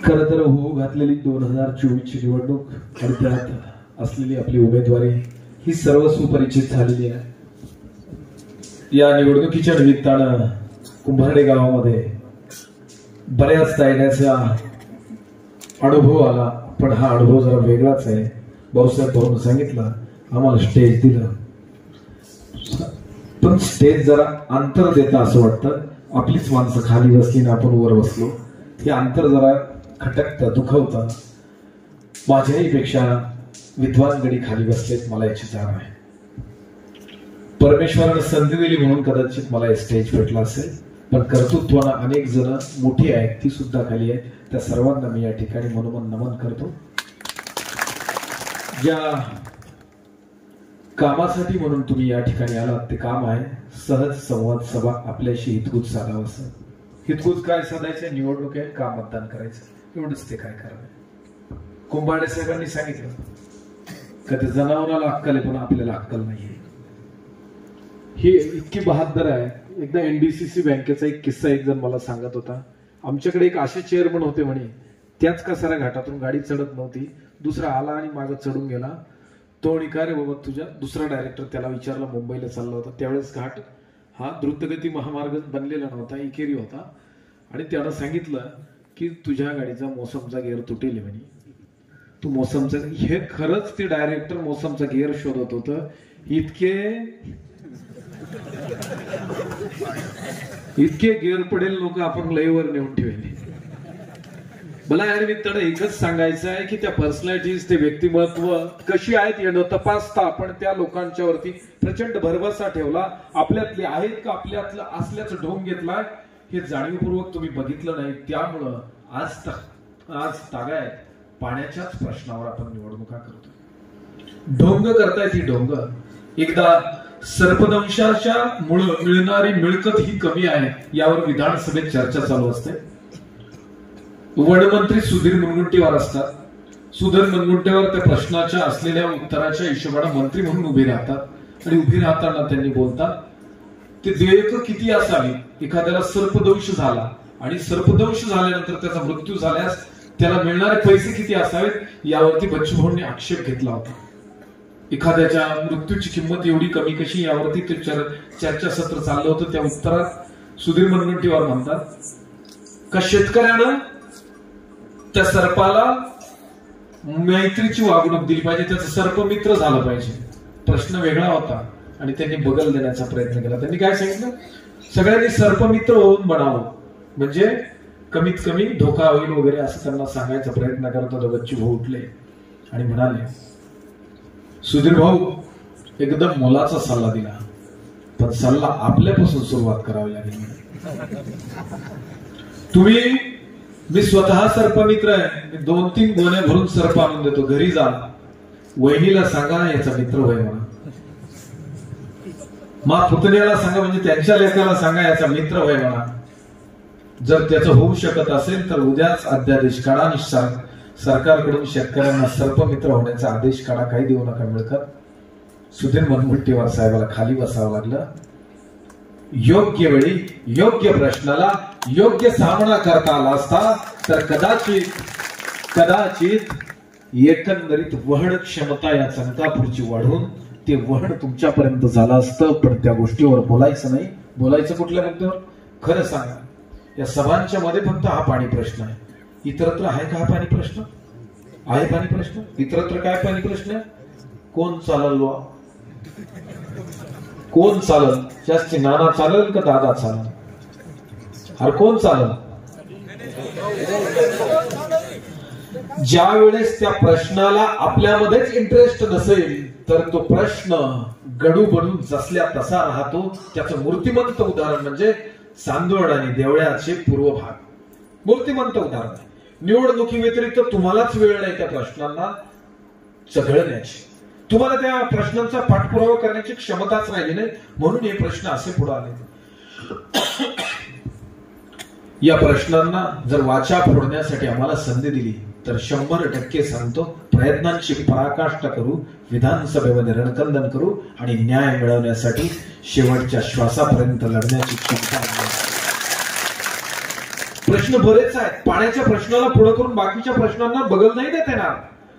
खरं तर होऊ घातलेली 2024ची निवडणूक आणि त्यात असलेली आपली उमेदवारी ही सर्व सुपरिचित झालेली आहे. या निवडणुकीच्या निमित्तानं कुंभारडे गावामध्ये बऱ्याचदा येण्याचा अनुभव आला, पण हा अनुभव जरा वेगळाच आहे. भाऊसाहेब भाऊन सांगितलं आम्हाला स्टेज दिलं, पण स्टेज जरा अंतर देतं असं वाटतं. आपलीच माणसं खाली बसली ना आपण वर बसलो, हे अंतर जरा खटकतं, दुखवतं. माझ्याही पेक्षा विद्वान गडी खाली बसलेत, मला याची जाण आहे. परमेश्वरानं संधी दिली म्हणून कदाचित मला स्टेज भेटला असेल, पण कर्तृत्वानं अनेक जण मोठी आहेत, ती सुद्धा खाली आहेत. त्या सर्वांना मी या ठिकाणी मनोमन नमन करतो. ज्या कामासाठी म्हणून तुम्ही या ठिकाणी आलात ते काम आहे सहज संवाद सभा आपल्याशी हितगुज साधावं. असं हितगुज काय साधायचं? निवडणूक आहे, का मतदान करायचं, एवढंच. ते काय करावं? कुंभारडे साहेबांनी सांगितलं का ते जनावराला अक्कल आहे पण आपल्याला अक्कल नाहीये. ही इतकी बहादर आहे. एकदा एनडीसीसी बँकेचा एक किस्सा एक जण मला सांगत होता. आमच्याकडे एक असे चेअरमन होते म्हणे, त्याच कसाऱ्या घाटातून गाडी चढत नव्हती, दुसरा आला आणि मागं चढून गेला. तो आणि काय रे बाबा तुझ्या दुसरा डायरेक्टर त्याला विचारला, मुंबईला चालला होता त्यावेळेस घाट हा द्रुतगती महामार्ग बनलेला नव्हता, इकेरी होता, आणि त्यानं सांगितलं की तुझ्या गाडीचा मोसमचा गिअर तुटेल म्हणे, तू मोसमचा. हे खरंच ते डायरेक्टर मोसमचा गिअर शोधत होतं. इतके गिअर पडेल लोक आपण लयवर नेऊन ठेवले. मला यार मित्रांनो एकच सांगायचं आहे की त्या पर्सनॅलिटीज, ते व्यक्तिमत्व कशी आहेत येणं तपासता आपण त्या लोकांच्या वरती प्रचंड भरवसा ठेवला. आपल्यातले आहेत का आपल्यातलं असल्याचं ढोंग घेतलाय हे जाणीवपूर्वक तुम्ही बघितलं नाही. त्यामुळं आज तागायत पाण्याच्याच प्रश्नावर आपण निवडणुका करतो. ढोंग करतायत ही ढोंग. एकदा सर्पदंशाच्या मुळे मिळणारी मिळकत ही कमी आहे यावर विधानसभेत चर्चा चालू असते. वनमंत्री सुधीर मुनगंटीवार असतात. सुधीर मुनगंटीवार त्या प्रश्नाच्या असलेल्या उत्तराच्या हिशोबाने मंत्री म्हणून उभे राहतात आणि उभे राहताना त्यांनी बोलतात ते देयक किती असावी. एखाद्याला सर्पदंश झाला आणि सर्पदंश झाल्यानंतर त्याचा मृत्यू झाल्यास त्याला मिळणारे पैसे किती असावेत यावरती बच्चूभाऊंनी आक्षेप घेतला होता. एखाद्याच्या मृत्यूची किंमत एवढी कमी कशी यावरती ते चर्चासत्र चाललं होतं. त्या उत्तरात सुधीर मुनगंटीवार म्हणतात का शेतकऱ्यानं त्या सर्पाला मैत्रीची वागणूक दिली पाहिजे, त्याचं सर्पमित्र झालं पाहिजे. प्रश्न वेगळा होता आणि त्यांनी बगल देण्याचा प्रयत्न केला. त्यांनी काय सांगितलं, सगळ्यांनी सर्पमित्र होऊन बनावं म्हणजे कमीत कमी धोका होईल वगैरे असं त्यांना सांगायचा प्रयत्न करत होता. बच्चू भाऊ उठले आणि म्हणाले सुधीर भाऊ एकदम मोलाचा सल्ला दिला, पण सल्ला आपल्यापासून सुरुवात करावी लागेल. मी स्वतः सर्पमित्र आहे. मी 2-3 गोण्या भरून सर्प आणून देतो. घरी जा, वहिनीला सांगा याचा मित्र होय म्हणा, मा पुतण्याला सांगा म्हणजे त्यांच्या लेकाला सांगा याचा मित्र होय म्हणा. जर त्याचं होऊ शकत असेल तर उद्याच अध्यादेश काढा आणि सरकारकडून शेतकऱ्यांना सर्पमित्र होण्याचा आदेश काढा. काही देऊ नका मिळकत. सुधीर मुनगंटीवार साहेबाला खाली बसावं लागलं. योग्य वेळी योग्य प्रश्नाला योग्य सामना करता आला असता तर कदाचित एकंदरीत वहन क्षमता या चंद्रापूरची वाढून ते वहन तुमच्यापर्यंत झालं असतं. पण त्या गोष्टीवर बोलायचं नाही. बोलायचं कुठल्या मुद्द्यावर? खरं सांगा, या सभांच्या मध्ये फक्त हा पाणी प्रश्न आहे. इतरत्र आहे का हा पाणी प्रश्न? आहे पाणी प्रश्न? इतरत्र काय पाणी प्रश्न आहे? कोण चालल वा? कोण चालल? जास्ती नाना चालल का दादा चालल? अरे कोण चालल? ज्या वेळेस त्या प्रश्नाला आपल्यामध्येच इंटरेस्ट नसेल तर तो प्रश्न गडू बनून जसल्या तसा राहतो. त्याचं मूर्तिमंत उदाहरण म्हणजे चांदोड आणि देवळ्याचे पूर्व भाग. मूर्तिमंत उदाहरण. निवडणुकी व्यतिरिक्त तुम्हालाच वेळ नाही त्या प्रश्नांना चघळण्याची, तुम्हाला त्या प्रश्नांचा पाठपुरावा करण्याची क्षमताच राहिली नाही, म्हणून हे प्रश्न असे पुढे आले. या प्रश्नांना जर वाचा फोडण्यासाठी आम्हाला संधी दिली तर 100% सांगतो प्रयत्नांची पराकाष्ठा करू, विधानसभेमध्ये रणकंदन करू आणि न्याय मिळवण्यासाठी शेवटच्या श्वासापर्यंत लढण्याची क्षमता. प्रश्न बरेच आहेत. पाण्याच्या प्रश्नाला पुढे करून बाकीच्या प्रश्नांना बगल नाही देता येणार.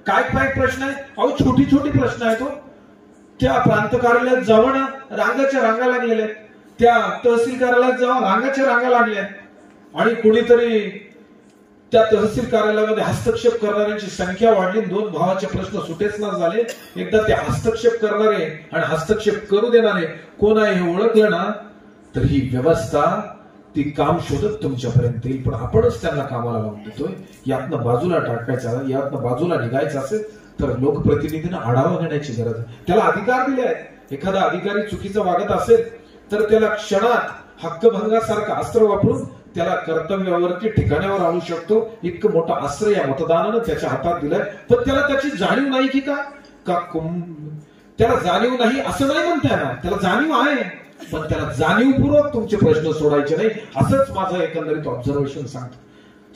काय काय प्रश्न आहे अहो, छोटी छोटी प्रश्न आहेत. त्या प्रांत कार्यालयात जावं ना, रांगाच्या रांगा लागलेल्या आहेत. त्या तहसील कार्यालयात जावं, रांगाच्या रांगा लागल्या. आणि कुणीतरी त्या तहसील कार्यालयामध्ये हस्तक्षेप करणाऱ्यांची संख्या वाढली. दोन भावाचे प्रश्न सुटेच ना झाले. एकदा ते हस्तक्षेप करणारे आणि हस्तक्षेप करू देणारे कोण आहे हे ओळखलं ना, तर ही व्यवस्था ती काम शोधत तुमच्यापर्यंत येईल. पण आपणच त्यांना कामाला लावून देतोय. यातनं बाजूला टाकायचं, यातनं बाजूला निघायचं असेल तर लोकप्रतिनिधींना आढावा घेण्याची गरज आहे. त्याला अधिकार दिले आहेत. एखादा अधिकारी चुकीचा वागत असेल तर त्याला क्षणात हक्कभंगासारखं अस्त्र वापरून त्याला कर्तव्यावरती ठिकाणावर आणू शकतो. इतकं मोठं अस्त्र या मतदानानं त्याच्या हातात दिलंय. पण त्याला त्याची जाणीव नाही की त्याला जाणीव नाही असं नाही म्हणता येणार. त्याला जाणीव आहे, पण त्याला जाणीवपूर्वक तुमचे प्रश्न सोडायचे नाही. असंच माझं एकंदरीत ऑब्झर्वेशन सांगतं.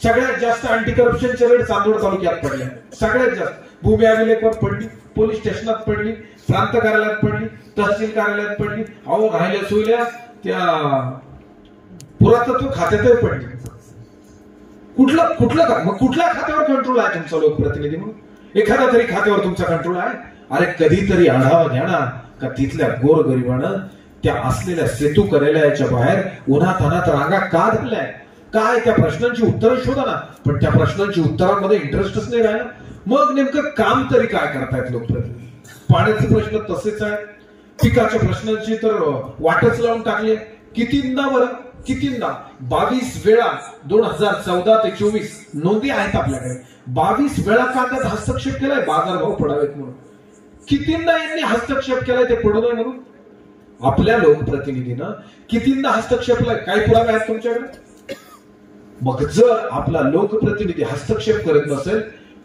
सगळ्यात जास्त अँटी करप्शनचे रेट चांदवड तालुक्यात पडले. सगळ्यात जास्त भूमी अभिलेखवर पडली, पोलीस स्टेशनात पडली, प्रांत कार्यालयात पडली, तहसील कार्यालयात पडली. अहो राहिल्या सोयल्या त्या पुरातत्व खात्यातही पडली. कुठल्या खात्यावर कंट्रोल आहे तुमचा लोकप्रतिनिधी म्हणून? एखाद्या तरी खात्यावर तुमचा कंट्रोल आहे? अरे कधीतरी आढावा घ्या ना, का तिथल्या गोरगरिबानं त्या असलेल्या सेतू कार्यालयाच्या बाहेर उन्हातान्हात रांगा का धरल्या? काय त्या प्रश्नांची उत्तरं शोधा ना. पण त्या प्रश्नांची उत्तरांमध्ये इंटरेस्टच नाही राहिला. मग नेमकं काम तरी काय करतायत लोकप्रतिनिधी? पाण्याचे प्रश्न तसेच आहेत. पिकाच्या प्रश्नांची तर वाटच लावून टाकली. कितींदा बरं, कितींदा 22 वेळा 2014 ते 24 नोंदी आहेत आपल्याकडे. 22 वेळा कागदात हस्तक्षेप केलाय बाजारभाव पडावेत म्हणून. कितींदा यांनी हस्तक्षेप केलाय ते पडू नये म्हणून. आपल्या लोकप्रतिनिधीनं कितींदा हस्तक्षेप केलाय? काही पुरावे आहेत तुमच्याकडे? मग जर आपला लोकप्रतिनिधी हस्तक्षेप करत नसेल,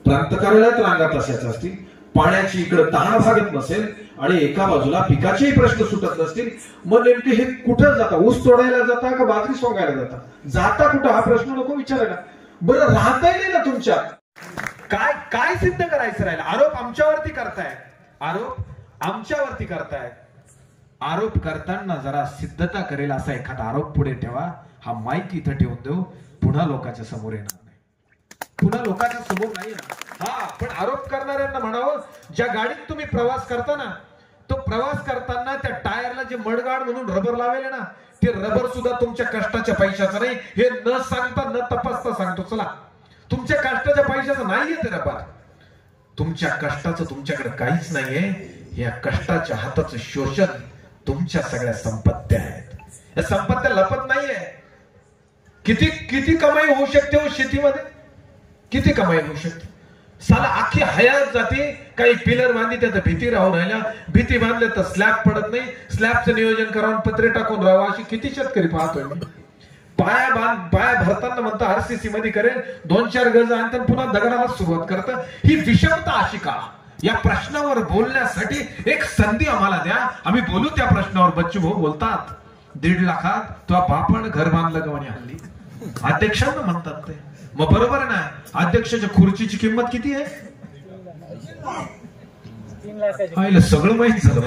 प्रांत कार्यालयात रांगात असायचं असतील, पाण्याची इकडे तहान भागत नसेल आणि एका बाजूला पिकाचेही प्रश्न सुटत नसतील, मग नेमके हे कुठं जाता? ऊस तोडायला जाता का बाजरी सोंगायला जाता? जाता कुठं हा प्रश्न नको विचारायला. बरं राहताय नाही ना तुमच्यात. काय काय सिद्ध करायचं राहिलं? आरोप आमच्यावरती करताय, आरोप आमच्यावरती करताय. आरोप करताना जरा सिद्धता करेल असा एखादा आरोप पुढे ठेवा. हा माईक इथं ठेवून देऊ, पुन्हा लोकांच्या समोर येणार नाही. पुन्हा लोकांच्या समोर नाही येणार. हा, पण आरोप करणाऱ्यांना म्हणावं, ज्या गाडीत तुम्ही प्रवास करता ना, तो प्रवास करताना त्या टायरला जे मडगाड म्हणून रबर लावेल ना, ते रबर सुद्धा तुमच्या कष्टाच्या पैशाचं नाही. हे न सांगता न तपासता सांगतो. चला, तुमच्या कष्टाच्या पैशाचं नाहीये ते रबर. तुमच्या कष्टाचं तुमच्याकडे काहीच नाहीये. या कष्टाच्या हाताचं शोषण तुमच्या सगळ्या संपत्त्या आहेत. या संपत्त्या लपत नाहीये. किती किती कमाई होऊ शकते हो शेतीमध्ये? किती कमाई होऊ शकते? साला अख्खी हयात जाते. काही पिलर बांधली तर भीती राहून राहिल्या, भीती बांधले तर स्लॅब पडत नाही, स्लॅबचं नियोजन करून पत्रे टाकून राहावं. अशी किती शेतकरी पाहतोय. पाया भरताना म्हणता आरसीसी मध्ये करेल, 2-4 गज आणतात, पुन्हा दगडाला सुरुवात करतं. ही विषमता अशी का? या प्रश्नावर बोलण्यासाठी एक संधी आम्हाला द्या, आम्ही बोलू त्या प्रश्नावर. बच्चू भाऊ बोलतात 1.5 लाखात तुला बापण घर बांधलं का म्हणे हल्ली. अध्यक्षांना म्हणतात ते. मग बरोबर आहे ना, अध्यक्षाच्या खुर्चीची किंमत किती आहे? 3 लाखाची. सगळं माहित झालं.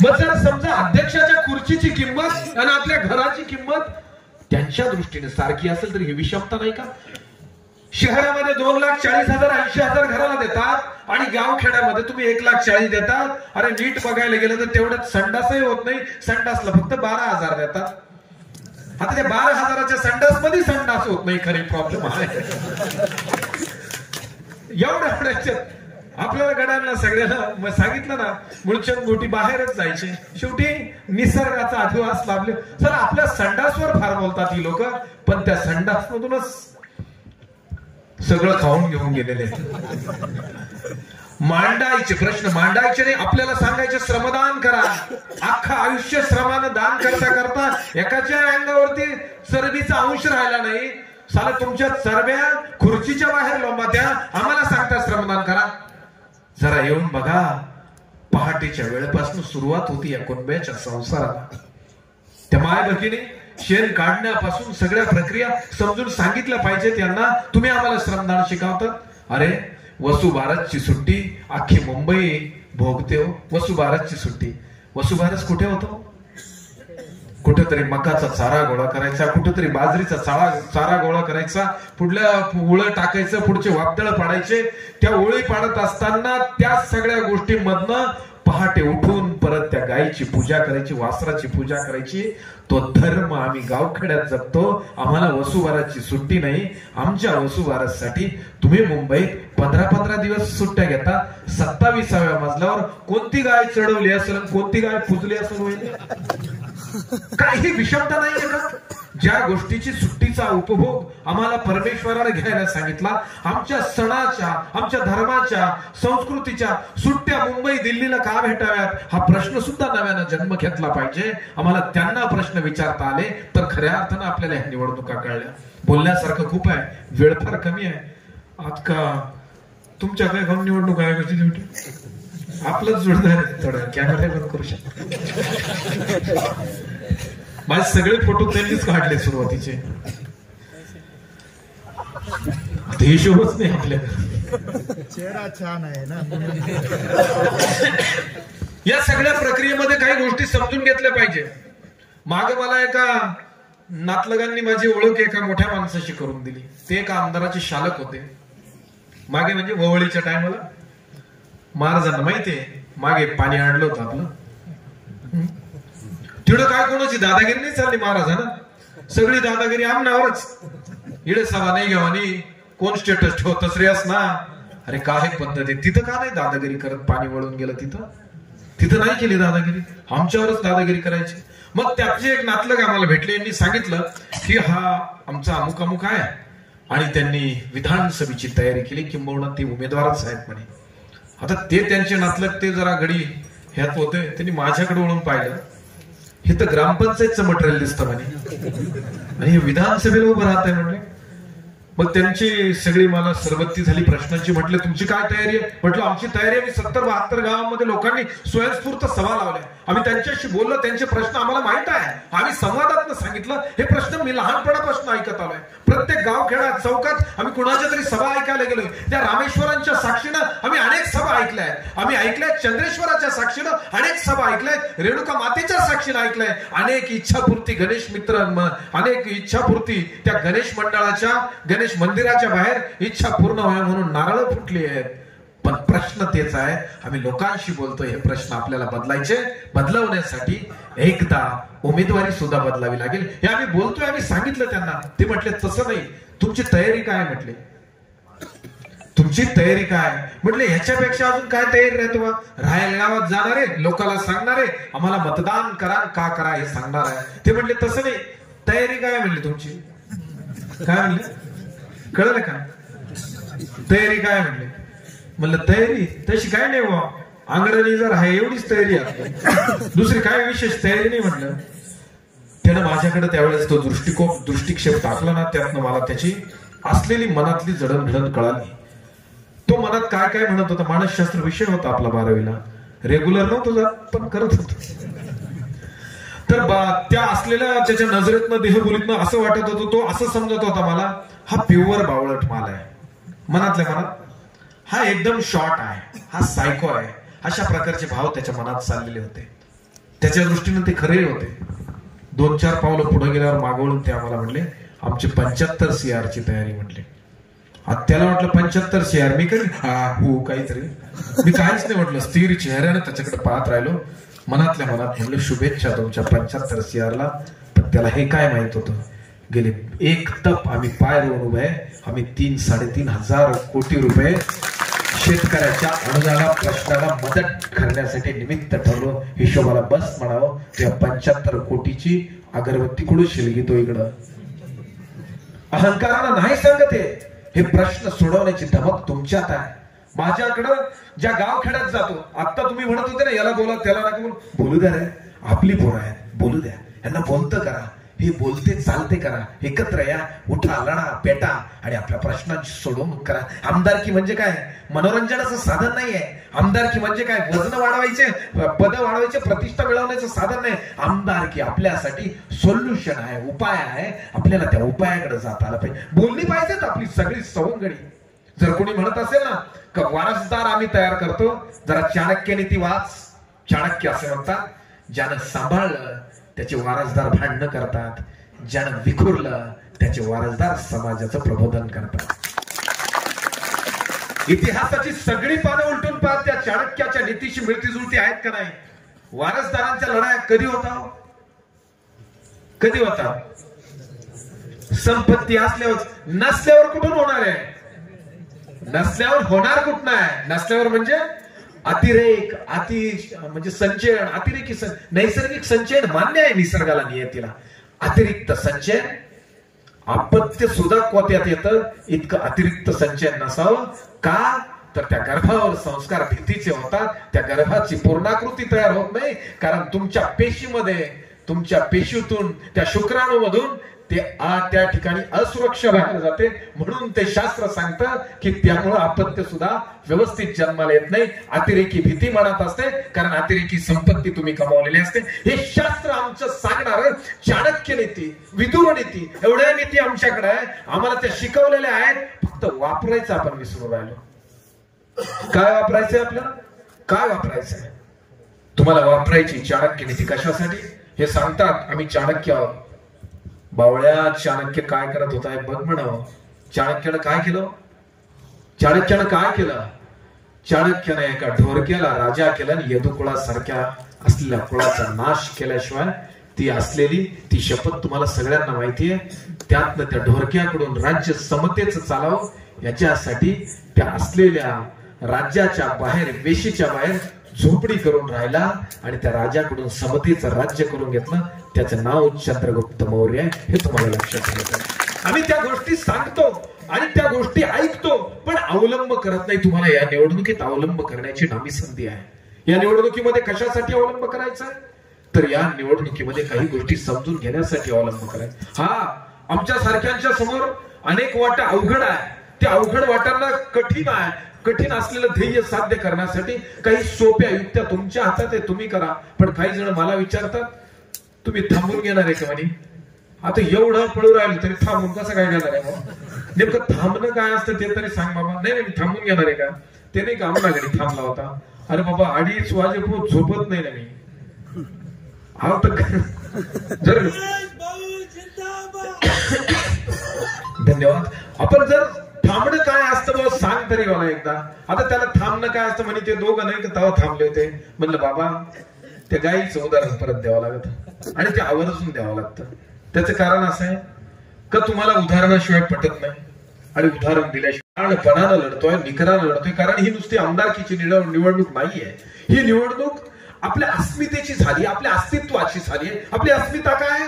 मग जरा समजा अध्यक्षाच्या खुर्चीची किंमत आणि आपल्या घराची किंमत त्यांच्या दृष्टीने सारखी असेल तर ही विषमता नाही का? शहरामध्ये 2,40,000 80,000 घराला देतात आणि गावखेड्यामध्ये तुम्ही 1,40,000 देतात. अरे नीट बघायला गेलं तर तेवढ्यात संडासही होत नाही. संडासला फक्त 12,000 देतात. आता त्या 12,000च्या संडास मध्ये संडास होत नाही. खरी प्रॉब्लेम आहे एवढ्या आपल्याला गड्यांना सगळ्यांना सांगितलं ना, मुळचंद गोटी बाहेरच जायचे. शेवटी निसर्गाचा अधिवास लाभले. सर आपल्या संडासवर फार बोलतात ही लोक, पण त्या संडास मधूनच सगळं खाऊन घेऊन गेलेले. मांडायचे प्रश्न मांडायचे नाही, आपल्याला सांगायचे श्रमदान करा. अख्खा आयुष्य श्रमानं दान करता करता एकाच्या अंगावरती चरबीचा अंश राहिला नाही. साला तुमच्या चरब्या खुर्चीच्या बाहेर लोंबात्या, आम्हाला सांगता श्रमदान करा. जरा येऊन बघा, पहाटेच्या वेळेपासून सुरुवात होती या कुंब्याच्या संसाराला. त्या माय भगिनी शेण काढण्यापासून सगळ्या प्रक्रिया समजून सांगितल्या पाहिजेत यांना. तुम्ही आम्हाला श्रमदान शिकवतात. अरे वसुबारसची सुट्टी अख्खी मुंबई भोगते हो. वसुबारसची सुट्टी, वसुबारस कुठे होतो? कुठेतरी मकाचा चारा गोळा करायचा, कुठेतरी बाजरीचा चारा गोळा करायचा, पुढल्या ओळं टाकायचं, पुढचे वापदळ पाडायचे. त्या ओळी पाडत असताना त्या सगळ्या गोष्टींमधनं पहाटे उठून परत त्या गायीची पूजा करायची, वासराची पूजा करायची. तो धर्म आम्ही गावखेड्यात जगतो. आम्हाला वसुबारसची सुट्टी नाही. आमच्या वसुबारससाठी तुम्ही मुंबईत 15-15 दिवस सुट्ट्या घेता. 27व्या मजल्यावर कोणती गाय चढवली असेल, कोणती गाय पुजली असेल, काही विषमता नाहीये का? ज्या गोष्टीची सुट्टीचा उपभोग आम्हाला परमेश्वराने घ्यायला सांगितला, आमच्या सणाच्या, आमच्या धर्माच्या, संस्कृतीच्या सुट्ट्या मुंबई दिल्लीला का भेटाव्यात हा प्रश्न सुद्धा नव्यानं जन्म घेतला पाहिजे. आम्हाला त्यांना प्रश्न विचारता आले तर खऱ्या अर्थानं आपल्याला ह्या निवडणुका कळल्या. बोलण्यासारखं खूप आहे, वेळ फार कमी आहे. आज का तुमच्या काय गाव निवडणूक आयोगाची ड्युटी आपलंच जोडदार आहे. थोडं कॅमेरा बंद करू शकतो. माझे सगळे फोटो त्यांनीच काढले सुरुवातीचे. हिशोबच नाही आपल्याला. चेहरा छान आहे ना. या सगळ्या प्रक्रियेमध्ये काही गोष्टी समजून घेतल्या पाहिजे. मागे मला एका नातलगांनी माझी ओळख एका मोठ्या माणसाशी करून दिली. ते एका आमदाराचे शालक होते. मागे म्हणजे ववळीच्या टायमाला महाराजांना माहितीये मागे पाणी आणलं होतं आपलं. तिकडं काय कोणाची दादागिरी नाही चालली महाराजांना. सगळी दादागिरी आमनावरच. इकडे सभा नाही घेवानी, कोण स्टेटस ठेवतच रे ना. अरे काय पद्धत आहे. तिथं का नाही दादागिरी करत? पाणी वळून गेलं तिथं नाही केली दादागिरी, आमच्यावरच दादागिरी करायची. मग त्याचे एक नातलग आम्हाला भेटले. यांनी सांगितलं की हा आमचा अमुक अमुक आहे आणि त्यांनी विधानसभेची तयारी केली, किंबहुना ते उमेदवारच आहेत म्हणे. आता ते त्यांचे नातलग ते जरा घडी ह्यात होते. त्यांनी माझ्याकडे वळून पाहिलं, हे तर ग्रामपंचायतचं मटेरियल दिसतं म्हणे आणि हे विधानसभेला उभं राहत आहे म्हणले. मग त्यांची सगळी मला सरबत्ती झाली प्रश्नांची. म्हटलं तुमची काय तयारी आहे? म्हटलं आमची तयारी आहे. 70-72 गावांमध्ये लोकांनी स्वयंस्फूर्त सभा लावल्या. आम्ही त्यांच्याशी बोललो, त्यांचे प्रश्न आम्हाला माहित आहे. आम्ही संवादात सांगितलं हे प्रश्न मी लहानपणापासून ऐकत आलोय. प्रत्येक गावखेड्यात चौकात आम्ही कुणाच्या तरी सभा ऐकायला गेलोय. त्या रामेश्वरांच्या साक्षीनं आम्ही अनेक सभा ऐकल्या आहेत. आम्ही ऐकल्यात चंद्रेश्वराच्या साक्षीनं अनेक सभा ऐकल्यात. रेणुका मातेच्या साक्षीनं ऐकलंय. अनेक इच्छापूर्ती गणेश मित्र, अनेक इच्छापूर्ती त्या गणेश मंडळाच्या, गणेश मंदिराच्या बाहेर इच्छा पूर्ण व्हावी म्हणून नारळ फुटली आहेत. पण प्रश्न तेच आहे. आम्ही लोकांशी बोलतोय, हे प्रश्न आपल्याला बदलायचे. बदलवण्यासाठी एकदा उमेदवारी सुद्धा बदलावी लागेल. हे आम्ही बोलतोय, आम्ही सांगितलं त्यांना. ते म्हटले तसं नाही, तुमची तयारी काय? म्हटले तुमची तयारी काय? म्हटले ह्याच्यापेक्षा अजून काय तयारी राहतो? राहायला गावात जाणारे, लोकांना सांगणारे, आम्हाला मतदान करा का करा हे सांगणार आहे. ते म्हटले तसं नाही, तयारी काय म्हणली तुमची? काय म्हणले कळलं का? तयारी काय म्हणले? म्हणलं तयारी तशी काय नाही बा, अंगणी जर आहे एवढीच तयारी आहे, दुसरी काय विशेष तयारी नाही म्हटलं. त्यानं माझ्याकडे त्यावेळेस तो दृष्टिक्षेप टाकला ना, त्यातनं मला त्याची असलेली मनातली जडणघडण कळाली. तो मनात काय काय म्हणत होता. मानसशास्त्र विषय होता आपला 12वीला. रेग्युलर नव्हतं जात पण करत होतो. तर त्या असलेल्या त्याच्या नजरेतनं, देहबोलीतनं असं वाटत होतं, तो असं समजत होता मला, हा प्युअर बावळट माल आहे. मनातल्या मनात हा एकदम शॉर्ट आहे, हा सायको आहे, अशा प्रकारचे भाव त्याच्या मनात चाललेले होते. त्याच्या दृष्टीने ते खरे होते. 2-4 पावलं पुढे गेल्यावर मागवळून ते आम्हाला म्हणले आमची 75 CR ची तयारी म्हटले. त्याला म्हटलं 75 CR मी कधी हो काहीतरी मी काहीच नाही म्हटलं. स्थिर चेहऱ्याने त्याच्याकडे पाहत राहिलो. मनातल्या मनात म्हणलं शुभेच्छा तुमच्या 75 CR ला. पण त्याला हे काय माहित होतं, गेले एक तप आम्ही पाय रोवून उभे आहे. आम्ही 3-3.5 हजार कोटी रुपये शेतकऱ्याच्या अनुदाना प्रश्नाला मदत करण्यासाठी निमित्त ठरलो. हिशोबाला बस म्हणावं. त्या 75 कोटीची अगरबत्ती कुठून शिलगी तो इकडं. अहंकारानं नाही सांगत हे प्रश्न सोडवण्याची धमक तुमच्यात आहे. माझ्याकडं ज्या गावखेड्यात जातो, आता तुम्ही म्हणत होते ना याला बोला त्याला नका बोलू द्या रे, आपली पोरं आहेत, बोलू द्या, यांना बोलतं करा, हे बोलते चालते करा, एकत्र या, उठा, लढा, पेटा आणि आपल्या प्रश्नांची सोडवणूक करा. आमदारकी म्हणजे काय? मनोरंजनाचं साधन नाहीये. आमदारकी म्हणजे काय? वजन वाढवायचे, पद वाढवायचे, प्रतिष्ठा मिळवण्याचं साधन नाही. आमदारकी आपल्यासाठी सोल्युशन आहे, उपाय आहे. आपल्याला त्या उपायाकडे जाता आलं पाहिजे. बोलली पाहिजेत आपली सगळी सवंगडी. जर कोणी म्हणत असेल ना का वारसदार आम्ही तयार करतो, जरा चाणक्य नीती वाच. चाणक्य असे म्हणतात, ज्यानं सांभाळलं त्याचे वारसदार भांडणं करतात, ज्यानं विखुरलं त्याचे वारसदार समाजाचं प्रबोधन करतात. इतिहासाची सगळी पानं उलटून पाहत त्या चाणक्याच्या नीतीशी मिळती जुळती आहेत का नाही? वारसदारांच्या लढाया कधी होता? संपत्ती असल्यावर, नसल्यावर कुठून होणार आहे? नसल्यावर होणार कुठं नाही? नसल्यावर म्हणजे अतिरेक, म्हणजे संचयन, अतिरेकी नैसर्गिक संचयन मान्य आहे निसर्गाला, नियतीला. अतिरिक्त संचयन, अपत्य सुद्धा कोत्यात येतं, इतकं अतिरिक्त संचयन नसावं. का तर त्या गर्भावर संस्कार भीतीचे होतात, त्या गर्भाची पूर्णाकृती तयार होत नाही. कारण तुमच्या पेशीमध्ये, तुमच्या पेशीतून, त्या शुक्राणूमधून ते त्या ठिकाणी असुरक्षा बाहेर जाते. म्हणून ते शास्त्र सांगतं की त्यामुळे अपत्य सुद्धा व्यवस्थित जन्माला येत नाही. अतिरेकी भीती मनात असते, कारण अतिरेकी संपत्ती तुम्ही कमावलेली असते. हे शास्त्र आमचं सांगणार चाणक्य नीती, विदुर नीती, एवढ्या नीती आमच्याकडे आहे. आम्हाला त्या शिकवलेल्या आहेत, फक्त वापरायचं आपण विसरून राहिलो. काय वापरायचंय आपल्याला? काय वापरायचंय? तुम्हाला वापरायची चाणक्य नीती कशासाठी हे सांगतात. आम्ही चाणक्य आहोत. बावळ्या, चाणक्य काय करत होता बघ म्हणावं. चाणक्यानं काय केलं? चाणक्याने एका ढोरक्याला राजा केला आणि यदुकुळासारख्या असलेल्या कुळाचा नाश केल्याशिवाय ती असलेली ती शपथ तुम्हाला सगळ्यांना माहिती आहे. त्यातनं त्या ढोरक्याकडून राज्य समतेचं चालावं याच्यासाठी त्या असलेल्या राज्याच्या बाहेर, वेशीच्या बाहेर झोपडी करून राहिला आणि त्या राजाकडून समतेचं राज्य करून घेतलं. त्याचं नाव चंद्रगुप्त मौर्य आहे. हे तुम्हाला लक्षात ठेवायचं. आम्ही त्या गोष्टी सांगतो आणि त्या गोष्टी ऐकतो, पण अवलंब करत नाही. तुम्हाला या निवडणुकीत अवलंब करण्याची नामी संधी आहे. या निवडणुकीमध्ये कशासाठी अवलंब करायचा? तर या निवडणुकीमध्ये काही गोष्टी समजून घेण्यासाठी अवलंब करायचा. हा, आमच्या सारख्यांच्या समोर अनेक वाटा अवघड आहे. त्या अवघड वाटांना कठीण आहे. कठीण असलेलं ध्येय साध्य करण्यासाठी काही सोप्या युक्त्या तुमच्या हातात आहे, तुम्ही करा. पण काही जण मला विचारतात, तुम्ही थांबून घेणार आहे का म्हणे? आता एवढं पळू राहिलं तरी थांबून कसं काय घेणार आहे? नेमकं थांबणं काय असतं ते तरी सांग बाबा. नाही मी थांबून घेणार आहे का? ते नाही का आम्हाला घरी थांबला होता. अरे बाबा 2:30 वाजेपर्यंत झोपत नाही ना मी. हा तर जर धन्यवाद. आपण जर थांबणं काय असतं बाबा सांग तरी मला एकदा. आता त्याला थांबणं काय असतं म्हणे, ते दोघं नाही का तेव्हा थांबले होते. म्हणलं बाबा त्या गाईचं उदाहरण परत द्यावं लागत आणि ते आवर्जून द्यावं लागतं. त्याचं कारण असं आहे का तुम्हाला उदाहरणाशिवाय पटत नाही आणि उदाहरण दिल्याशिवाय पणानं लढतोय, निकरानं लढतोय. कारण ही नुसती आमदारकीची निवडणूक नाहीये. ही निवडणूक आपल्या अस्मितेची झाली, आपल्या अस्तित्वाची झाली. आपली अस्मिता काय?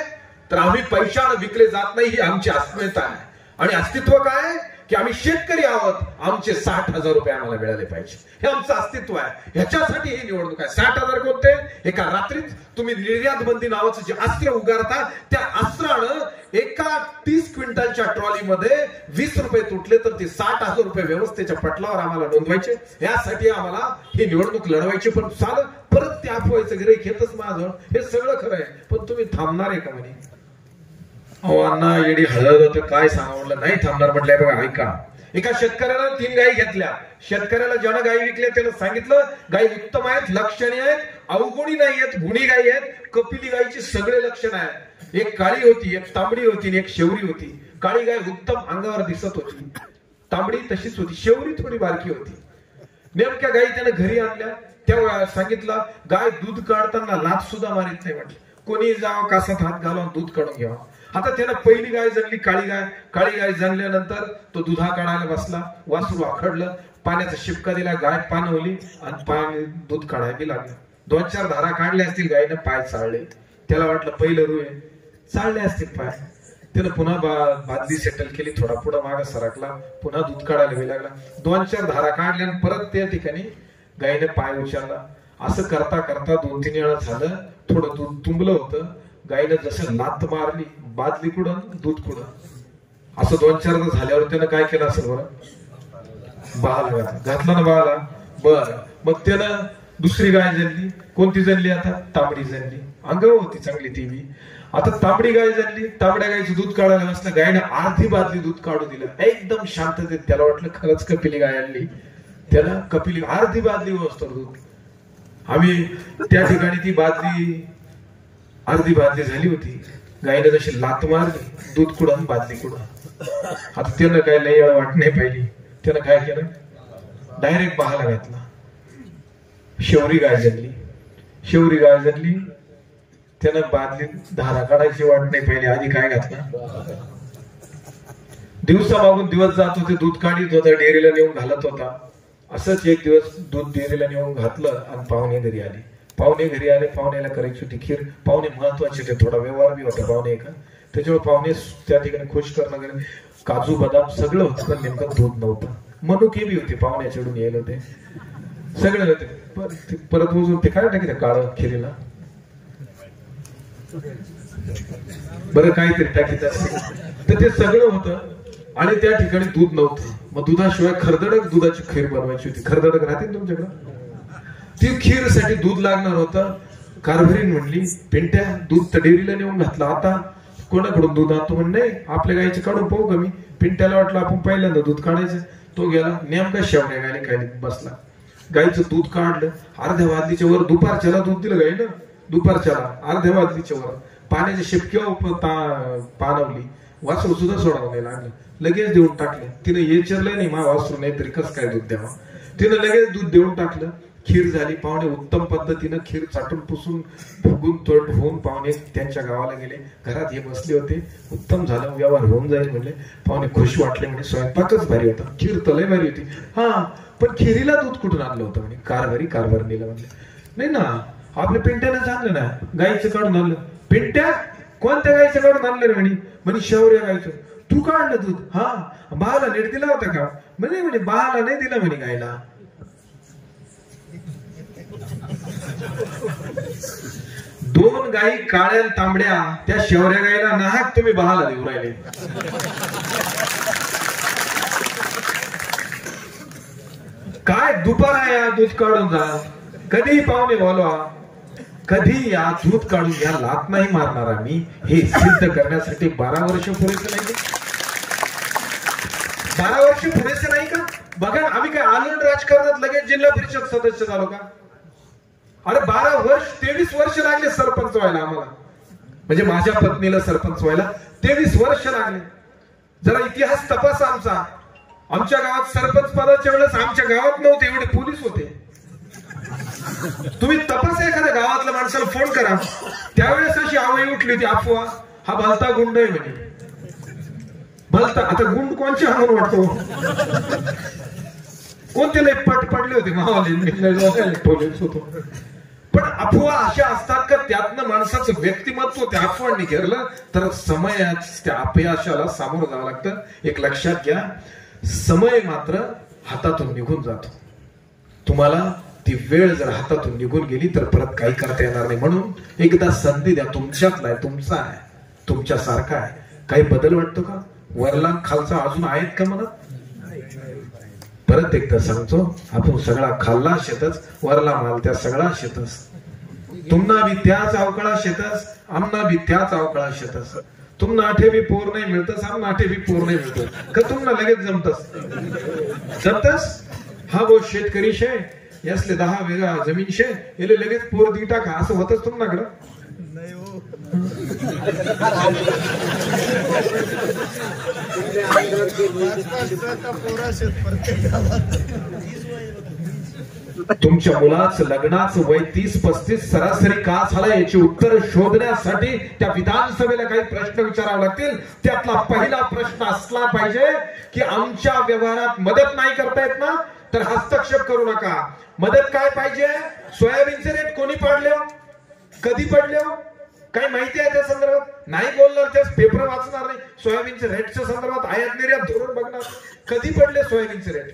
तर आम्ही पैशानं विकले जात नाही, ही आमची अस्मिता आहे. आणि अस्तित्व काय? की आम्ही शेतकरी आहोत, आमचे 60,000 रुपये आम्हाला मिळाले पाहिजे, हे आमचं अस्तित्व आहे. ह्याच्यासाठी ही निवडणूक आहे. 60,000 कोणते? एका रात्रीत तुम्ही निर्यात बंदी नावाचं जे अस्त्र उगारता, त्या अस्त्रानं एका 30 क्विंटलच्या ट्रॉलीमध्ये 20 रुपये तुटले तर ते 60,000 रुपये व्यवस्थेच्या पटलावर आम्हाला नोंदवायचे. यासाठी आम्हाला ही निवडणूक लढवायची. पण चाल परत ते अफवायचं गिऱ्हाईक येतच माझं. हे सगळं खरं आहे, पण तुम्ही थांबणार आहे का म्हणे? अण्णा येडी हळद होतं, काय सांगा म्हटलं. नाही थांबणार म्हटलंय. बघा ऐका, एका शेतकऱ्याला 3 गायी घेतल्या. शेतकऱ्याला ज्यानं गायी विकल्या त्याला सांगितलं गायी उत्तम आहेत, लक्षणी आहेत, अवगुणी नाही आहेत, गुणी गायी आहेत. कपिली गायीची सगळे लक्षण आहेत. एक काळी होती, एक तांबडी होती आणि एक शेवरी होती. काळी गाय उत्तम अंगावर दिसत होती, तांबडी तशीच होती, शेवरी थोडी बारकी होती. नेमक्या गायी त्यानं घरी आणल्या. तेव्हा सांगितलं गाय दूध काढताना लाथ सुद्धा मारित नाही म्हटलं. कोणी जावं कासात हात घालून दूध काढून घ्यावं. आता त्यानं पहिली गाय जणली काळी गाय. काळी गाय जणल्यानंतर तो दुधा काढायला बसला. वासरू आखडलं, पाण्याचा शिपका दिला, गाय पाणवली आणि पाणी दूध काढायला लागलं. 2-4 धारा काढल्या असतील गायनं, पाय चालले. त्याला वाटलं पहिलं रुय, चालले असतील पाय. त्यानं पुन्हा बादली सेटल केली, थोडा पुढं मागे सरकला, पुन्हा दूध काढायला लागला. 2-4 धारा काढल्या आणि परत त्या ठिकाणी गायीने पाय उचलला. असं करता करता 2-3 वेळा झालं. थोडं दूध तुंबलं होतं. गायीनं जसं लात मारली, बादली कुठं दूध कुठं, असं 2-4 झाल्यावर त्यानं काय केलं असेल बरं? बाळाला घातला ना बाळाला. बर मग त्यानं दुसरी गाय जणली. कोणती जणली? आता तांबडी जणली. अंगावर होती चांगली ती बी. आता तांबडी गाय जणली. तांबड्या गायचं दूध काढायला नसलं, गायनं अर्धी बादली दूध काढू दिलं. एकदम शांततेत. त्याला वाटलं खरंच कपिली गाय आणली. त्याला कपिली अर्धी बादली असतो दूध. आम्ही त्या ठिकाणी ती बादली अर्धी बादली झाली होती. गायीने जशी लात मारली, दूध कुडून बादली कुडून. आता त्यानं काय लय वाट नाही पाहिली. त्यानं काय केलं, डायरेक्ट बहाला घातला. शेवरी गाय जणली. शेवरी गाय जणली, त्यानं बादली धारा काढायची वाट नाही पाहिली. आधी काय घातला, दिवसा मागून दिवस जात होते, दूध काढीत होता, डेअरीला नेऊन घालत होता. असंच एक दिवस दूध डेअरीला नेऊन घातलं आणि पाहुणे घरी आले. पाहुणे घरी आले, पाहुण्याला करायची होती खीर. पाहुणे महत्वाचे होते, थोडा व्यवहार बी होता पाहुणे का, त्याच्यामुळे पाहुणे त्या ठिकाणी खुश करणं, काजू बदाम सगळं होतं, पण नेमकं दूध नव्हतं. मनुके बी होते, पाहुण्या चढून यायला होते, सगळे होते. परत उजून ते काय टाकी काळ खिरीला बरं काहीतरी टाकीत असते, तर ते सगळं होतं आणि त्या ठिकाणी दूध नव्हतं. मग दुधाशिवाय खरदडक दुधाची खीर बनवायची होती. खरदडक राहते ना तुमच्याकडं, ती खीरसाठी दूध लागणार होतं. कारभारीन म्हणली, पिंट्या दूध तर डेअरीला नेऊन घातलं, आता कोणाकडून दूध आणतो? म्हण नाही, आपल्या गायचे काढून पाहू कमी. पिंट्याला वाटलं आपण पहिल्यांदा दूध काढायचं. तो गेला, नेमका शेवण्या गायने खाली बसला. गायचं दूध काढलं, अर्ध्या वादलीच्या वर. दुपारच्याला दूध दिलं गायनं, दुपारच्याला अर्ध्या वादलीच्या वर. पाण्याची शिपक्या पाणवली, वासरू सुद्धा सोडावं नाही लागलं. लगेच देऊन टाकलं. तिने हे विचारलं नाही, मा वासरू नाही तरी कसं काय दूध द्यावं. तिनं लगेच दूध देऊन टाकलं. खीर झाली. पाहुणे उत्तम पद्धतीनं खीर चाटून पुसून फुगून तोड होऊन पाहुणे त्यांच्या गावाला गेले. घरात हे बसले होते. उत्तम झालं, व्यवहार होऊन जाईल म्हणले. पाहुणे खुश वाटले, म्हणजे स्वयंपाकच भारी होता, खीर तर लय भारी होती. हा, पण खिरीला दूध कुठून आणलं होतं म्हणे. कारभारीला म्हणले, नाही ना, आपल्या पिंट्यानं आणलं ना, गाईचं काढून आणलं. पिंट्या, कोणत्या गाईचं काढून आणलं म्हणे? म्हणे शेवऱ्या गाईचं. तू काढलं दूध? हा. बाळाला नीट दिला होता का? म्हणे बाळाला नाही दिला म्हणे गायला. दोन गायी काळ्या तांबड्या, त्या शेवऱ्या गायीला नाहक तुम्ही बाळाला देऊ राहिले. काय दुपार आहे या, दूध काढून जा. कधी पाहुणे बोलवा, कधी या, दूध काढून घ्या. लात नाही मारणार आम्ही, हे सिद्ध करण्यासाठी 12 वर्ष पुरेसे नाही का? 12 वर्ष पुरेसे नाही का? बघा, आम्ही काय आलोन राजकारणात लगेच जिल्हा परिषद सदस्य झालो का? अरे 12 वर्ष, 23 वर्ष लागले सरपंच व्हायला आम्हाला. म्हणजे माझ्या पत्नीला सरपंच व्हायला 23 वर्ष लागले. जरा इतिहास तपासा आमचा. आमच्या गावात सरपंच पदाच्या वेळेस आमच्या गावात नव्हते एवढे पोलीस होते. तुम्ही तपासा, एखाद्या गावातल्या माणसाला फोन करा. त्यावेळेस अशी आवई उठली होती अफवा, हा भलता गुंड आहे म्हणे. भलता, आता गुंड कोणचे आणून वाटतो? कोणते लय पट पडले होते मावाले, पोलीस होतो. पण अफवा अशा असतात का त्यातनं माणसाचं व्यक्तिमत्व त्या अफवांनी घेरलं तर समयात त्या अपयशाला सामोरं जावं लागतं. एक लक्षात घ्या, समय मात्र हातातून निघून जातो. तुम्हाला ती वेळ जर हातातून निघून गेली तर परत काही करता येणार नाही. म्हणून एकदा संधी द्या. तुमच्यातला आहे, तुमचा आहे, तुमच्या सारखा आहे. काही बदल वाटतो का? वरला खालचा अजून आहेत का म्हणत? परत एकदा सांगतो, आपण सगळा खाल्ला शेतच, वरला माल त्या सगळा शेतच. तुम्हाला बी त्याच अवकाळा शेतस, आम्हाला बी त्याच अवकाळा शेतस. तुम्हाला आठे बी पोर नाही मिळतस, आम्हाला आठे बी पोर नाही मिळत का? तुम्हाला लगेच जमतस. हा भाऊ शेतकरी शे, यासले 10 वेगळा जमीन शे, याले लगेच पोर दी टाका, असं होतच तुमच्याकडं? तुमच्या मुलाचं लग्नाचं वय 30-35 सरासरी का झाला याची उत्तर शोधण्यासाठी त्या विधानसभेला काही प्रश्न विचारावे लागतील. त्यातला पहिला प्रश्न असला पाहिजे की आमच्या व्यवहारात मदत नाही करता येत ना, तर हस्तक्षेप करू नका. मदत काय पाहिजे? सोयाबीनचे रेट कोणी पडले, कधी पडले, काही माहिती आहे त्या संदर्भात? नाही बोलणार त्याच पेपर वाचणार नाही. सोयाबीनच्या रेटच्या संदर्भात आयात निर्यात धोरण बघणार. कधी पडले सोयाबीनचे रेट?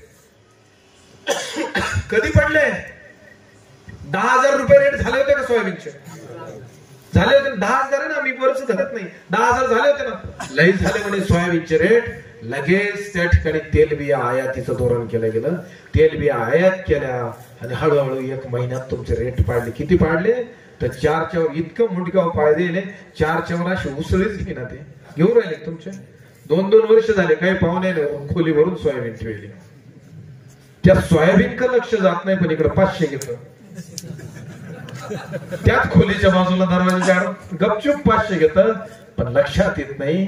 कधी पडले? 10,000 रुपये रेट झाले होते का सोयाबीनचे? झाले होते. 10,000 ना, मी वर्ष धरत नाही, 10,000 झाले होते ना. लई झाले म्हणे सोयाबीनचे रेट. लगेच त्या ठिकाणी तेलबिया आयातीचं धोरण केलं गेलं. तेलबिया आयात केल्या आणि हळूहळू 1 महिन्यात तुमचे रेट पाडले. किती पाडले? तर 4च्या इतकं मुंडकाव पाळले दिले. 4च्या अशी उसळीच घे ना, ते घेऊन राहिले तुमचे. 2-2 वर्ष झाले. काही पाहुणे खोली भरून सोयाबीन ठेवली. त्या सोयाबीन का लक्ष जात नाही, पण इकडे 500 घेतो. त्याच खोलीच्या बाजूला दरवाजा गपचूप 500 घेतं. पण लक्षात येत नाही,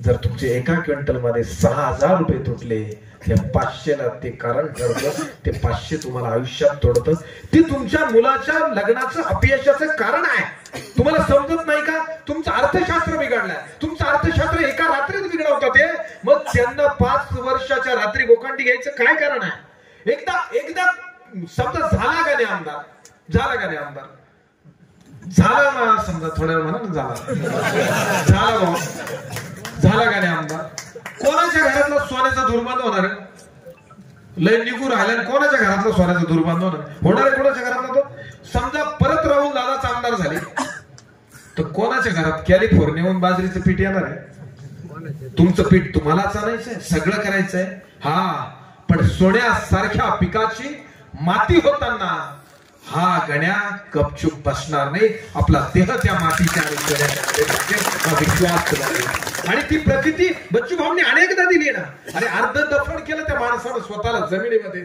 जर तुमचे एका क्विंटल मध्ये 6000 रुपये तुटले, त्या 500ला ते कारण ठरतं. ते 500 तुम्हाला आयुष्यात तोडतं. ते तुमच्या मुलाच्या लग्नाचं अपयशाचं कारण आहे. तुम्हाला समजत नाही का? तुमचं अर्थशास्त्र बिघडलंय. तुमचं अर्थशास्त्र एका रात्रीत बिघडवतं ते. मग त्यांना 5 वर्षाच्या रात्री गोकांडी घ्यायचं काय कारण आहे? एकदा समजा झाला का नाही आमदार, झाला का नाही आमदार, झाला ना, समजा थोड्या वेळ म्हणा झाला झाला का नाही आमदार, कोणाच्या घरातला सोन्याचा दुर्बंध होणार आहे? लय निघून राहिला, कोणाच्या घरातला सोन्याचा दुर्बंध होणार आहे? कोणाच्या घरातला? तो समजा परत राहुल दादाचा आमदार झाले तर कोणाच्या घरात कॅलिफोर्नियाहून बाजरीचं पीठ येणार आहे? तुमचं पीठ तुम्हालाच आणायचंय, सगळं करायचंय. हा, पण सोन्यासारख्या पिकाची माती होताना हा गण्या गपचूप बसणार नाही. आपला देह त्या मातीच्या आणि विश्वास आणि ती प्रतीती बच्चू भाऊंनी अनेकदा दिली ना. आणि अर्ध दफन केलं त्या माणसानं स्वतःला जमिनीमध्ये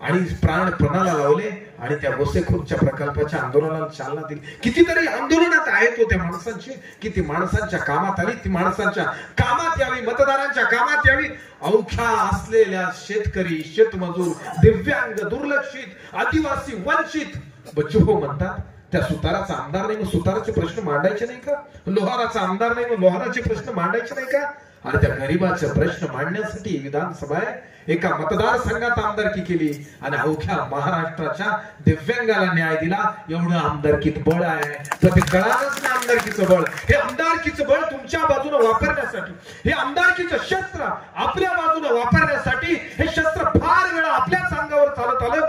आणि प्राणाला लावले आणि त्या गोसेखुर्दच्या प्रकल्पाच्या आंदोलनाला चालना दिली. कितीतरी आंदोलनात आहेत तो त्या माणसांची, की ती माणसांच्या कामात आली, ती माणसांच्या कामात यावी, मतदारांच्या कामात यावी. अवख्या असलेल्या शेतकरी, शेतमजूर, दिव्यांग, दुर्लक्षित, आदिवासी, वंचित बच्चू भाऊ म्हणतात त्या सुताराचा आमदार नाही, मग सुताराचे प्रश्न मांडायचे नाही का? लोहाराचा आमदार नाही, मग लोहाराचे प्रश्न मांडायचे नाही का? आणि त्या गरीबाचे प्रश्न मांडण्यासाठी विधानसभा आहे. एका मतदारसंघात आमदारकी केली आणि अवख्या महाराष्ट्राच्या दिव्यांगाला न्याय दिला. एवढं आमदारकीत बळ आहे. तर ते कळालंच ना आमदारकीचं बळ. हे आमदारकीचं बळ तुमच्या बाजूने वापरण्यासाठी, हे आमदारकीचं शस्त्र आपल्या बाजूने वापरण्यासाठी, हे शस्त्र फार वेळा आपल्याच अंगावर चालत आलं.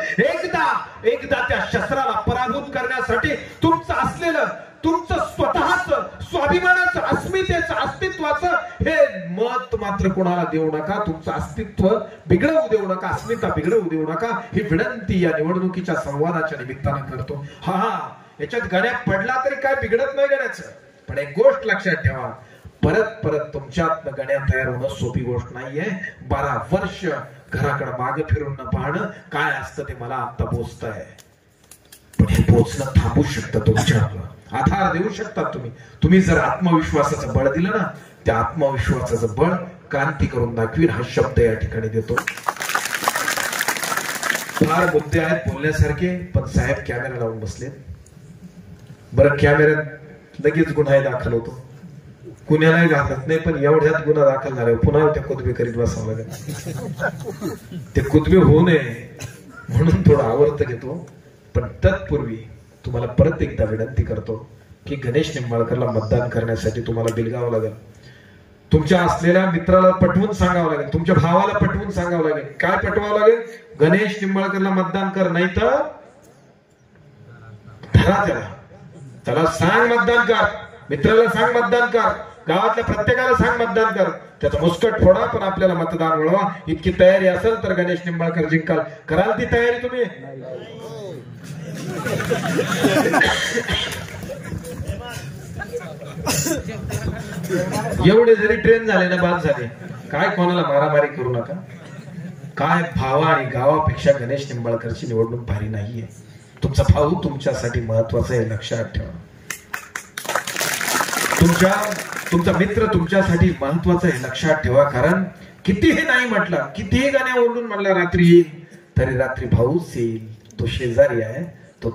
एकदा त्या शस्त्राला पराभूत करण्यासाठी तुमचं असलेलं, तुमचं स्वतःचं स्वाभिमानाचं, अस्मितेचं, अस्तित्वाचं हे मत मात्र कोणाला देऊ नका. तुमचं अस्तित्व बिघडवू देऊ नका, अस्मिता बिघडवू देऊ नका. ही विनंती या निवडणुकीच्या संवादाच्या निमित्तानं करतो. हा, याच्यात गण्या पडला तरी काय बिघडत नाही गण्याचं. पण एक गोष्ट लक्षात ठेवा, परत तुमच्यात गण्या तयार होणं सोपी गोष्ट नाहीये. 12 वर्ष घराकडे मागे फिरून न पाहणं काय असतं ते मला आता पोचतंय. पण हे पोचणं थांबू शकतं. तुमच्या आधार देऊ शकतात तुम्ही जर आत्मविश्वासाचं बळ दिलं ना, त्या आत्मविश्वासाचं बळ क्रांती करून दाखवीन हा शब्द या ठिकाणी देतो. फार मुद्दे आहेत बोलण्यासारखे, पण साहेब कॅमेरा लावून बसलेत. बरं, कॅमेऱ्यात लगेच गुन्हा दाखल होतो, कुणालाही घालत नाही. पण एवढ्यात गुन्हा दाखल झाला पुन्हा त्या कुतबे करीत बसावं लागेल. ते कुतबे होऊ नये म्हणून थोडं आवर्त घेतो. पण तत्पूर्वी तुम्हाला परत एकदा विनंती करतो की गणेश निंबाळकरला मतदान करण्यासाठी तुम्हाला बिलगावं लागेल. तुमच्या असलेल्या मित्राला पटवून सांगावं लागेल, तुमच्या भावाला पटवून सांगावं लागेल. काय पटवावं लागेल? गणेश निंबाळकरला मतदान कर, नाही तर धरा त्याला सांग मतदान कर, मित्राला सांग मतदान कर, गावातल्या प्रत्येकाला सांग मतदान कर. त्याचा मुस्कट फोडा, पण आपल्याला मतदान मिळवा. इतकी तयारी असेल तर गणेश निंबाळकर जिंकाल. कराल ती तयारी तुम्ही? एवढे जरी ट्रेन झाले ना, बाद झाले. काय कोणाला मारामारी करू नका. काय भावा आणि गावापेक्षा गणेश निंबाळकरची निवडणूक भारी नाहीये. तुमचा भाऊ तुमच्यासाठी महत्वाचा आहे, लक्षात ठेवा. तुमचा मित्र तुमच्यासाठी महत्वाचा आहे, लक्षात ठेवा. कारण कितीही नाही म्हटलं, कितीही गाण्या ओरडून म्हणलं रात्री येईल, तरी रात्री भाऊच येईल. तो शेजारी आहे, तो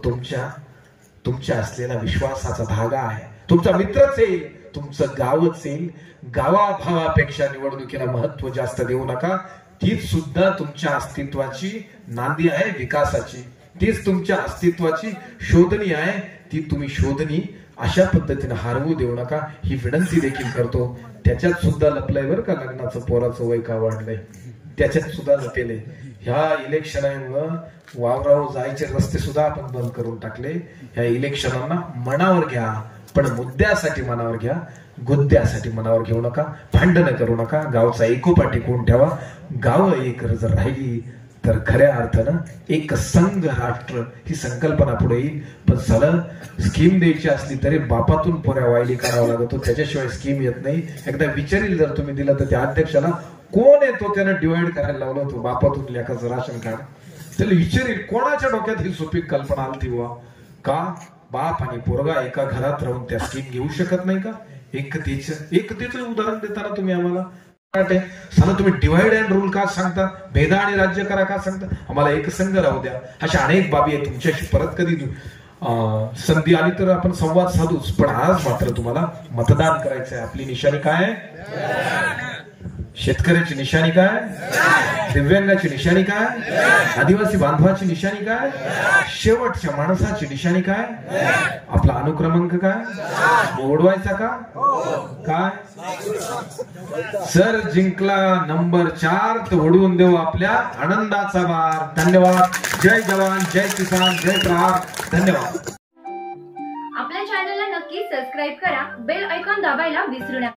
तुमच्या असलेला विश्वासाचा धागा आहे. तुमचा मित्रच येईल, तुमचं गावच येईल. गावाभावापेक्षा निवडणुकीला महत्व जास्त देऊ नका. तीच सुद्धा तुमच्या अस्तित्वाची नांदी आहे, विकासाची. तीच तुमच्या अस्तित्वाची शोधणी आहे. ती तुम्ही शोधणी अशा पद्धतीने हरवू देऊ नका, ही विनंती देखील करतो. त्याच्यात सुद्धा लपलंय बरं का, लग्नाचं पोराचं वय का वाढलंय, त्याच्यात सुद्धा लपेले. ह्या इलेक्शनामुळं वावरावर जायचे रस्ते सुद्धा आपण बंद करून टाकले. ह्या इलेक्शनांना मनावर घ्या, पण मुद्द्यासाठी मनावर घ्या, गुद्द्यासाठी मनावर घेऊ नका. भांडणं करू नका. गावचा एकोपा टिकवून ठेवा. गाव एक जर राहिली तर खऱ्या अर्थानं एक संघ राष्ट्र ही संकल्पना पुढे येईल. पण सलग स्कीम द्यायची असली तरी बापातून पोऱ्या वायली करावा लागतो, त्याच्याशिवाय स्कीम येत नाही. एकदा विचारील जर तुम्ही दिलं तर त्या अध्यक्षाला कोण येतो त्यानं डिवाइड करायला लावलं होतं बापातून लेखाचं राशन कार्ड. त्याला विचारील कोणाच्या डोक्यात ही सुपीक कल्पना आलती बुवा. का बाप आणि पोरगा एका घरात राहून त्या स्कीम घेऊ शकत नाही का? एकतेचं उदाहरण देताना तुम्ही आम्हाला साला तुम्ही डिवाइड अँड रूल का सांगता? भेदा आणि राज्य करा का सांगता? आम्हाला एक संघ राहू द्या. अशा अनेक बाबी आहेत. तुमच्याशी परत कधी संधी आली तर आपण संवाद साधूच. पण आज मात्र तुम्हाला मतदान करायचंय. आपली निशाणी काय आहे? शेतकऱ्याची निशाणी काय? दिव्यांगाची निशाणी काय? आदिवासी बांधवाची निशाणी काय? शेवटच्या माणसाची निशाणी काय? आपला अनुक्रमांक काय? ओढवायचा का? काय सर जिंकला नंबर 4 तर ओढवून देऊ आपल्या आनंदाचा बार. धन्यवाद. जय जवान, जय किसान, जय प्रहार. धन्यवाद. आपल्या चॅनलला नक्की सबस्क्राईब करा. बेल आयकॉन दाबायला विसरू नका.